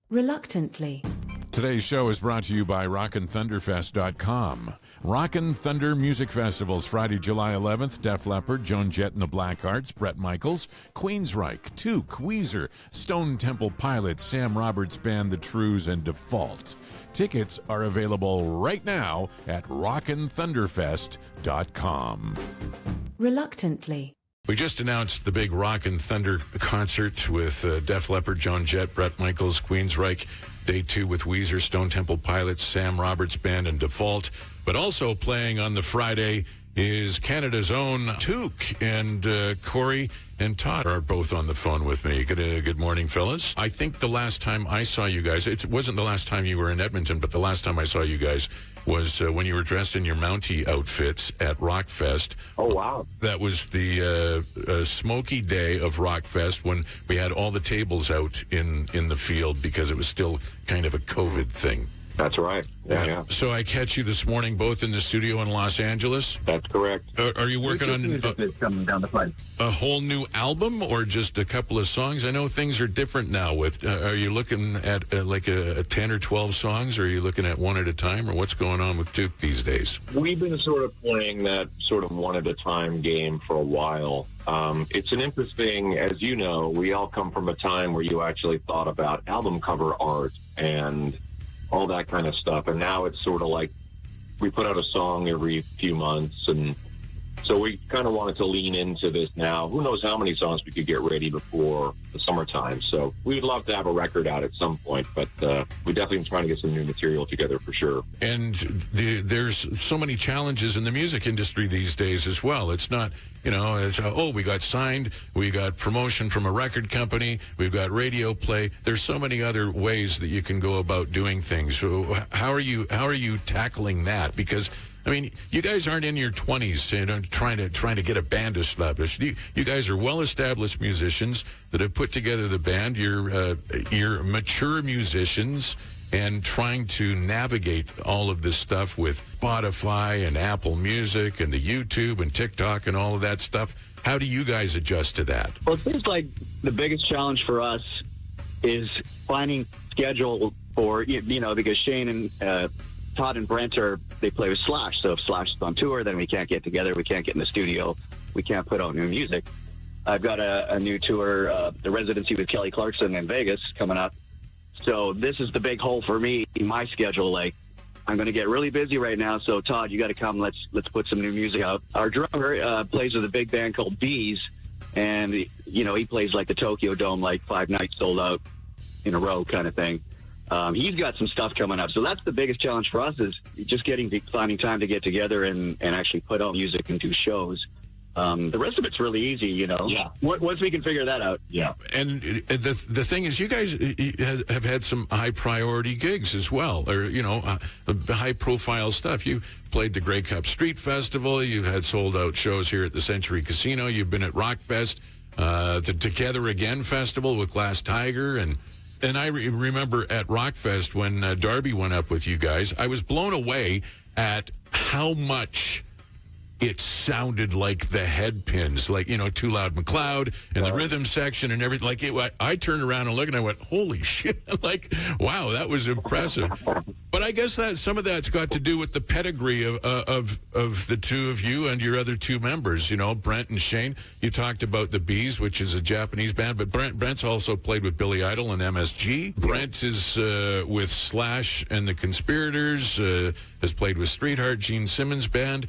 Reluctantly. Today's show is brought to you by RockinThunderFest.com. Rockin Thunder Music Festival's Friday, July 11th. Def Leppard, Joan, Jett and the Blackhearts, Bret Michaels, Queensryche, Toque, Weezer, Stone Temple Pilots, Sam Roberts Band, The Trues, and Default. Tickets are available right now at RockinThunderFest.com. Reluctantly. We just announced the big Rockin Thunder concert with Def Leppard, Joan Jett, Bret Michaels, Queensryche. Day 2 with Weezer, Stone Temple Pilots, Sam Roberts Band, and Default. But also playing on the Friday is Canada's own Toque, and Cory and Todd are both on the phone with me. Good morning, fellas. I think the last time I saw you guys, it wasn't the last time you were in Edmonton, but the last time I saw you guys was when you were dressed in your Mountie outfits at Rockfest. Oh, wow. That was the smoky day of Rockfest when we had all the tables out in the field because it was still kind of a COVID thing. That's right. Yeah. So I catch you this morning both in the studio in Los Angeles. That's correct. Are you working on coming down the pipe. a whole new album or just a couple of songs? I know things are different now. With are you looking at like a 10 or 12 songs, or are you looking at one at a time, or what's going on with Toque these days? We've been sort of playing that sort of one at a time game for a while. It's an interesting, as you know, we all come from a time where you actually thought about album cover art and all that kind of stuff. And now it's sort of like we put out a song every few months. And so we kind of wanted to lean into this now. Who knows how many songs we could get ready before the summertime. So we'd love to have a record out at some point, but we definitely been trying to get some new material together for sure. And there's so many challenges in the music industry these days as well. It's not, it's, we got signed, we got promotion from a record company, we've got radio play. There's so many other ways that you can go about doing things. So how are you tackling that? Because I mean, you guys aren't in your 20s, trying to get a band established. You guys are well-established musicians that have put together the band. You're mature musicians and trying to navigate all of this stuff with Spotify and Apple Music and the YouTube and TikTok and all of that stuff. How do you guys adjust to that? Well, it seems like the biggest challenge for us is finding schedule for, because Shane and Todd and Brent they play with Slash. So if Slash is on tour, then we can't get together. We can't get in the studio. We can't put out new music. I've got a new tour, the residency with Kelly Clarkson in Vegas coming up. So this is the big hole for me in my schedule. Like, I'm going to get really busy right now. So Todd, you got to come. Let's put some new music out. Our drummer plays with a big band called Bees, and he plays like the Tokyo Dome, like 5 nights sold out in a row kind of thing. He's got some stuff coming up. So that's the biggest challenge for us is just finding time to get together and actually put out music and do shows. The rest of it's really easy, Yeah. Once we can figure that out. Yeah. And the thing is, you guys have had some high priority gigs as well, or high profile stuff. You played the Grey Cup Street Festival. You've had sold out shows here at the Century Casino. You've been at Rockfest, the Together Again Festival with Glass Tiger, and I remember at Rockfest when Darby went up with you guys. I was blown away at how much it sounded like the Headpins, like, Too Loud McLeod and the rhythm section and everything. Like, I turned around and looked and I went, holy shit. Like, wow, that was impressive. But I guess that some of that's got to do with the pedigree of the two of you and your other two members, Brent and Shane. You talked about the Bees, which is a Japanese band, but Brent's also played with Billy Idol and MSG. Brent is with Slash and the Conspirators, has played with Streetheart, Gene Simmons Band.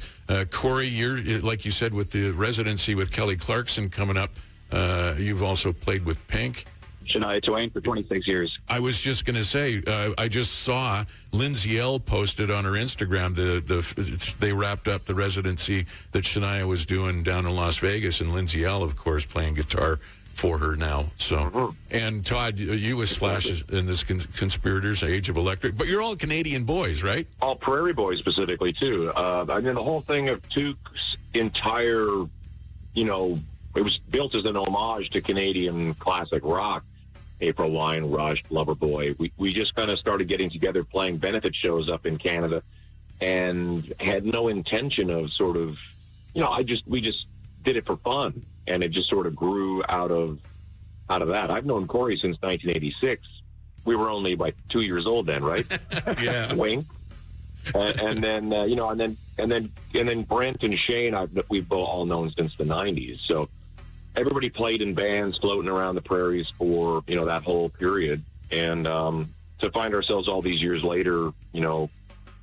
Cory, you're, like you said, with the residency with Kelly Clarkson coming up. You've also played with Pink. Shania Twain for 26 years. I was just going to say, I just saw Lindsay L. posted on her Instagram, they wrapped up the residency that Shania was doing down in Las Vegas, and Lindsay L., of course, playing guitar for her now. So, and Todd, you with Slash in this Conspirators, Age of Electric, but you're all Canadian boys, right? All Prairie Boys specifically, too. The whole thing of Toque's entire, it was built as an homage to Canadian classic rock. April Wine, Rush, Loverboy. We just kind of started getting together, playing benefit shows up in Canada, and had no intention of sort of, we just did it for fun, and it just sort of grew out of that. I've known Cory since 1986, we were only like 2 years old then, right? Yeah. Wink. And then and then Brent and Shane, we've both all known since the '90s. So everybody played in bands floating around the prairies for that whole period, and to find ourselves all these years later,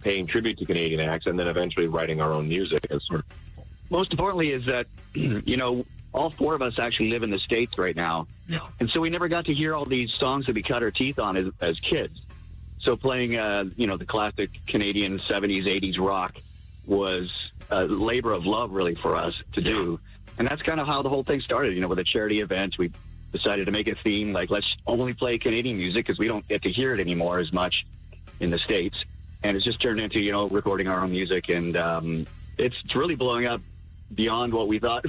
paying tribute to Canadian acts, and then eventually writing our own music. Most importantly is that all four of us actually live in the States right now, and so we never got to hear all these songs that we cut our teeth on as kids. So playing, the classic Canadian 70s, 80s rock was a labor of love, really, for us to do. And that's kind of how the whole thing started. With a charity event, we decided to make a theme, like, let's only play Canadian music because we don't get to hear it anymore as much in the States. And it's just turned into, recording our own music. And it's really blowing up beyond what we thought,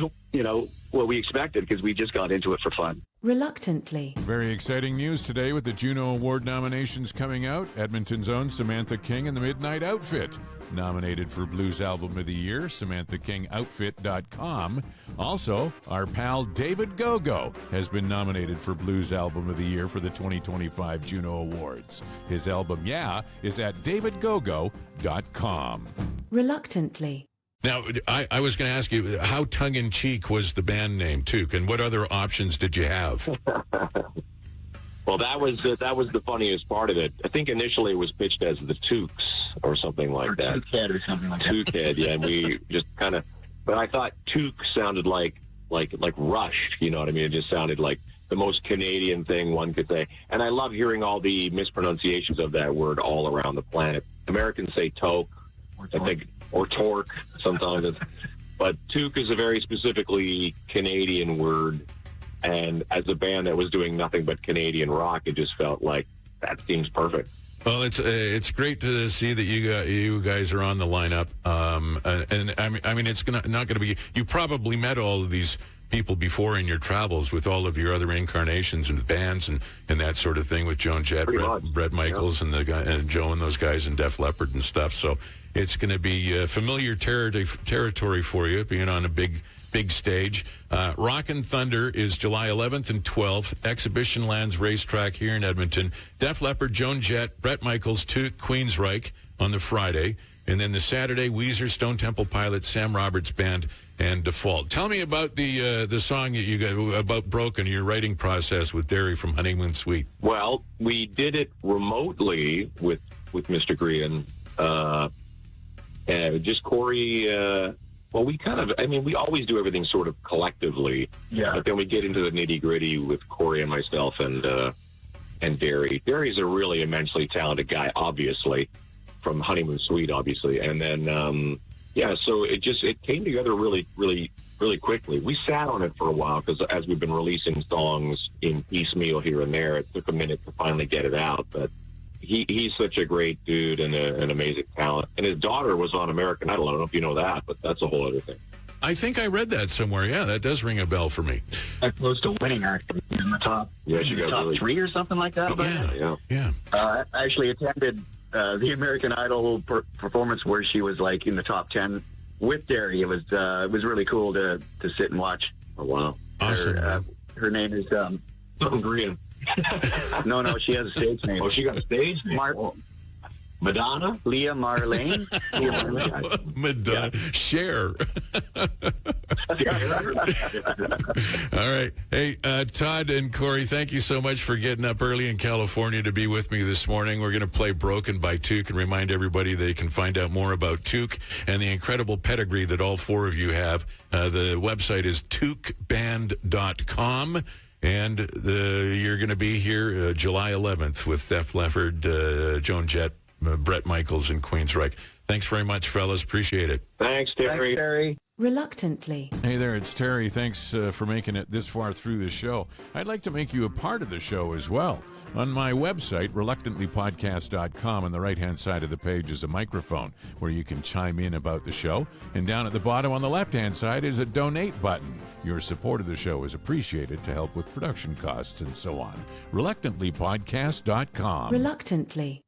what we expected, because we just got into it for fun. Reluctantly. Very exciting news today with the Juno Award nominations coming out. Edmonton's own Samantha King and the Midnight Outfit nominated for Blues Album of the Year, SamanthaKingOutfit.com. Also, our pal David Go-Go has been nominated for Blues Album of the Year for the 2025 Juno Awards. His album, Yeah, is at davidgogo.com. Reluctantly. Now, I was going to ask you, how tongue-in-cheek was the band name, Toque, and what other options did you have? Well, that was the funniest part of it. I think initially it was pitched as the Tukes or something like that. Toque or something like that. Toque, yeah, and we just kind of, but I thought Toque sounded like Rush, you know what I mean? It just sounded like the most Canadian thing one could say. And I love hearing all the mispronunciations of that word all around the planet. Americans say toque, I think, or torque sometimes. But toque is a very specifically Canadian word. And as a band that was doing nothing but Canadian rock, it just felt like that seems perfect. Well, it's great to see that you guys are on the lineup. And I mean, it's not going to be. You probably met all of these people before in your travels with all of your other incarnations and bands and that sort of thing with Joan, Jett, Bret Michaels, and the guy and Joan, those guys in Def Leppard and stuff. So it's going to be familiar territory for you, being on a big stage. Rockin Thunder is July 11th and 12th. Exhibition Lands Racetrack here in Edmonton. Def Leppard, Joan Jett, Bret Michaels, Toque, Queensryche on the Friday. And then the Saturday, Weezer, Stone Temple Pilots, Sam Roberts Band, and Default. Tell me about the song that you got about Broken, your writing process with Derry from Honeymoon Suite. Well, we did it remotely with Mr. Green. Just Cory. Well, we always do everything sort of collectively. Yeah. But then we get into the nitty gritty with Cory and myself and Derry. Derry's a really immensely talented guy, obviously, from Honeymoon Suite, obviously. And then, so it came together really, really, really quickly. We sat on it for a while because as we've been releasing songs in piecemeal here and there, it took a minute to finally get it out. But he's such a great dude and an amazing talent. And his daughter was on American Idol. I don't know if you know that, but that's a whole other thing. I think I read that somewhere. Yeah, that does ring a bell for me. Close to winning her in the top, she got top really 3 or something like that. Yeah. I actually attended the American Idol performance where she was like in the top 10 with Derry. It was really cool to sit and watch. Oh, wow. Awesome. Her name is Green. No, she has a stage name. Oh, she got a stage name? Madonna? Leah Marlene. Madonna. Cher. All right. Hey, Todd and Cory, thank you so much for getting up early in California to be with me this morning. We're going to play Broken by Toque and remind everybody they can find out more about Toque and the incredible pedigree that all four of you have. The website is toqueband.com. And you're going to be here July 11th with Def Leppard, Joan Jett, Bret Michaels, and Queensryche. Thanks very much, fellas. Appreciate it. Thanks, Terry. Reluctantly. Hey there, it's Terry. Thanks for making it this far through the show. I'd like to make you a part of the show as well. On my website, reluctantlypodcast.com, on the right-hand side of the page is a microphone where you can chime in about the show. And down at the bottom on the left-hand side is a donate button. Your support of the show is appreciated to help with production costs and so on. Reluctantlypodcast.com. Reluctantly.